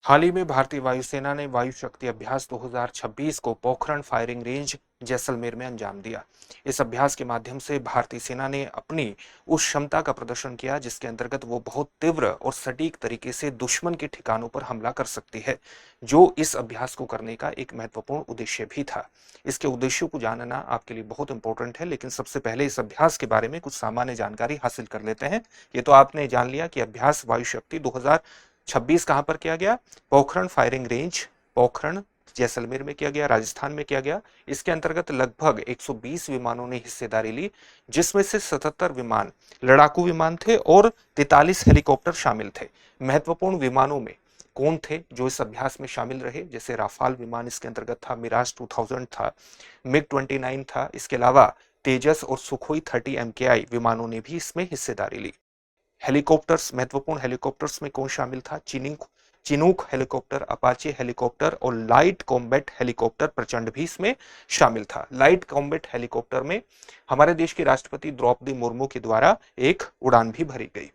हाल ही में भारतीय वायुसेना ने वायु शक्ति अभ्यास 2026 को पोखरण फायरिंग रेंज जैसलमेर में अंजाम दिया। इस अभ्यास के माध्यम से भारतीय सेना ने अपनी उस क्षमता का प्रदर्शन किया जिसके अंतर्गत वो बहुत तीव्र और सटीक तरीके से दुश्मन के ठिकानों पर हमला कर सकती है, जो इस अभ्यास को करने का एक महत्वपूर्ण उद्देश्य भी था। इसके उद्देश्यों को जानना आपके लिए बहुत इंपॉर्टेंट है, लेकिन सबसे पहले इस अभ्यास के बारे में कुछ सामान्य जानकारी हासिल कर लेते हैं। ये तो आपने जान लिया कि अभ्यास वायु शक्ति 2026 कहां पर किया गया। पोखरण फायरिंग रेंज पोखरण जैसलमेर में किया गया, राजस्थान में किया गया। इसके अंतर्गत लगभग 120 विमानों ने हिस्सेदारी ली, जिसमें से 77 विमान लड़ाकू विमान थे और 43 हेलीकॉप्टर शामिल थे। महत्वपूर्ण विमानों में कौन थे जो इस अभ्यास में शामिल रहे, जैसे राफाल विमान इसके अंतर्गत था, मिराज 2000 था, मिग 29 था। इसके अलावा तेजस और सुखोई 30 MKI विमानों ने भी इसमें हिस्सेदारी ली। हेलीकॉप्टर्स, महत्वपूर्ण हेलीकॉप्टर्स में कौन शामिल था। चिनूक हेलीकॉप्टर, अपाचे हेलीकॉप्टर और लाइट कॉम्बैट हेलीकॉप्टर प्रचंड भी इसमें शामिल था। लाइट कॉम्बैट हेलीकॉप्टर में हमारे देश की राष्ट्रपति द्रौपदी मुर्मू के द्वारा एक उड़ान भी भरी गई।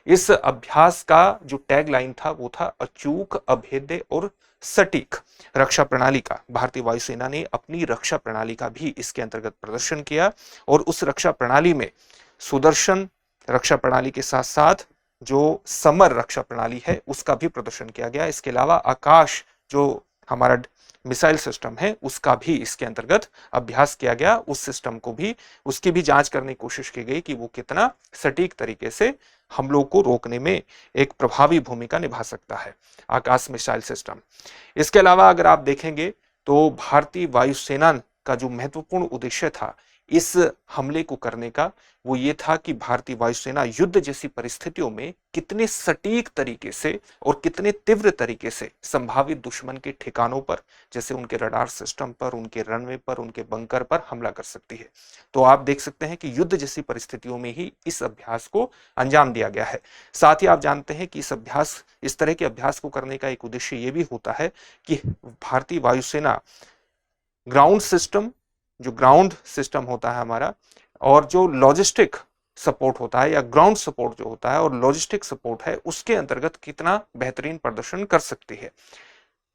इस अभ्यास का जो टैग लाइन था वो था अचूक, अभेद्य और सटीक रक्षा प्रणाली का। भारतीय वायुसेना ने अपनी रक्षा प्रणाली का भी इसके अंतर्गत प्रदर्शन किया और उस रक्षा प्रणाली में सुदर्शन रक्षा प्रणाली के साथ साथ जो समर रक्षा प्रणाली है उसका भी प्रदर्शन किया गया। इसके अलावा आकाश जो हमारा मिसाइल सिस्टम है उसका भी इसके अंतर्गत अभ्यास किया गया। उस सिस्टम को भी, उसकी भी जांच करने की कोशिश की गई कि वो कितना सटीक तरीके से हमलों को रोकने में एक प्रभावी भूमिका निभा सकता है, आकाश मिसाइल सिस्टम। इसके अलावा अगर आप देखेंगे तो भारतीय वायुसेना का जो महत्वपूर्ण उद्देश्य था इस हमले को करने का, वो ये था कि भारतीय वायुसेना युद्ध जैसी परिस्थितियों में कितने सटीक तरीके से और कितने तीव्र तरीके से संभावित दुश्मन के ठिकानों पर, जैसे उनके रडार सिस्टम पर, उनके रनवे पर, उनके बंकर पर हमला कर सकती है। तो आप देख सकते हैं कि युद्ध जैसी परिस्थितियों में ही इस अभ्यास को अंजाम दिया गया है। साथ ही आप जानते हैं कि इस तरह के अभ्यास को करने का एक उद्देश्य ये भी होता है कि भारतीय वायुसेना ग्राउंड सिस्टम, जो ग्राउंड सिस्टम होता है हमारा, और जो लॉजिस्टिक सपोर्ट होता है या ग्राउंड सपोर्ट जो होता है और लॉजिस्टिक सपोर्ट है, उसके अंतर्गत कितना बेहतरीन प्रदर्शन कर सकती है।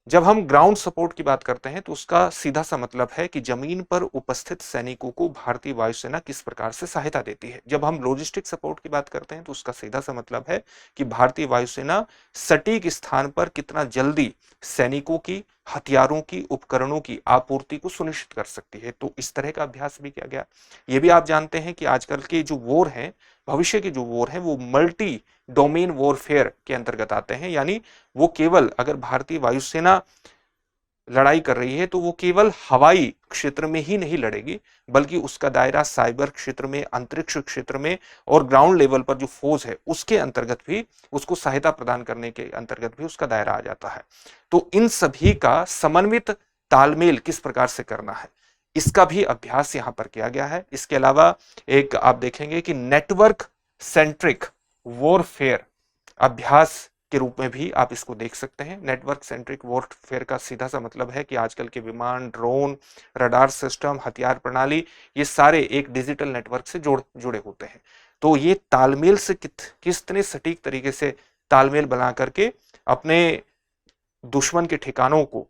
जब हम ग्राउंड सपोर्ट की बात करते हैं तो उसका सीधा सा मतलब है कि जमीन पर उपस्थित सैनिकों को भारतीय वायुसेना किस प्रकार से सहायता देती है। जब हम लॉजिस्टिक सपोर्ट की बात करते हैं तो उसका सीधा सा मतलब है कि भारतीय वायुसेना सटीक स्थान पर कितना जल्दी सैनिकों की, हथियारों की, उपकरणों की आपूर्ति को सुनिश्चित कर सकती है। तो इस तरह का अभ्यास भी किया गया। ये भी आप जानते हैं कि आजकल के जो वॉर हैं, भविष्य के जो वॉर हैं, वो मल्टी डोमेन वॉरफेयर के अंतर्गत आते हैं। यानी वो केवल, अगर भारतीय वायुसेना लड़ाई कर रही है तो वो केवल हवाई क्षेत्र में ही नहीं लड़ेगी, बल्कि उसका दायरा साइबर क्षेत्र में, अंतरिक्ष क्षेत्र में और ग्राउंड लेवल पर जो फौज है उसके अंतर्गत भी, उसको सहायता प्रदान करने के अंतर्गत भी उसका दायरा आ जाता है। तो इन सभी का समन्वित तालमेल किस प्रकार से करना है, इसका भी अभ्यास यहां पर किया गया है। इसके अलावा एक आप देखेंगे कि नेटवर्क सेंट्रिक वॉरफेयर अभ्यास के रूप में भी आप इसको देख सकते हैं। नेटवर्क सेंट्रिक वॉरफेयर का सीधा सा मतलब है कि आजकल के विमान, ड्रोन, रडार सिस्टम, हथियार प्रणाली, ये सारे एक डिजिटल नेटवर्क से जुड़े होते हैं। तो ये तालमेल से कितने सटीक तरीके से तालमेल बना करके अपने दुश्मन के ठिकानों को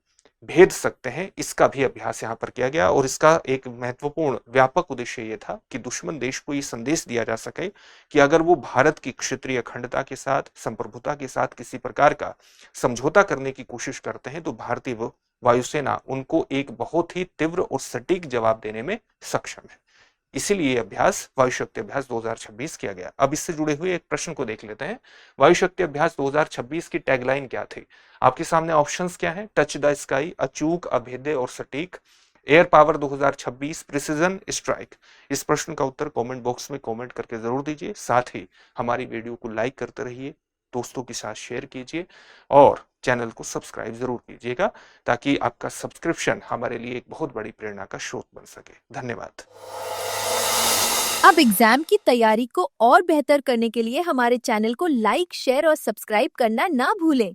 भेद सकते हैं, इसका भी अभ्यास यहां पर किया गया। और इसका एक महत्वपूर्ण व्यापक उद्देश्य यह था कि दुश्मन देश को यह संदेश दिया जा सके कि अगर वो भारत की क्षेत्रीय अखंडता के साथ, संप्रभुता के साथ किसी प्रकार का समझौता करने की कोशिश करते हैं तो भारतीय वायुसेना उनको एक बहुत ही तीव्र और सटीक जवाब देने में सक्षम है। इसीलिए अभ्यास वायु शक्ति अभ्यास 2026 किया गया। अब इससे जुड़े हुए एक प्रश्न को देख लेते हैं। वायु शक्ति अभ्यास 2026 की टैगलाइन क्या थी? आपके सामने ऑप्शंस क्या हैं? टच द स्काई, अचूक, अभेद्य और सटीक, एयर पावर 2026, प्रिसीजन स्ट्राइक। इस प्रश्न का उत्तर कमेंट बॉक्स में कमेंट करके जरूर दीजिए। साथ ही हमारी वीडियो को लाइक करते रहिए, दोस्तों के साथ शेयर कीजिए और चैनल को सब्सक्राइब जरूर कीजिएगा, ताकि आपका सब्सक्रिप्शन हमारे लिए एक बहुत बड़ी प्रेरणा का स्रोत बन सके। धन्यवाद। अब एग्जाम की तैयारी को और बेहतर करने के लिए हमारे चैनल को लाइक, शेयर और सब्सक्राइब करना ना भूलें।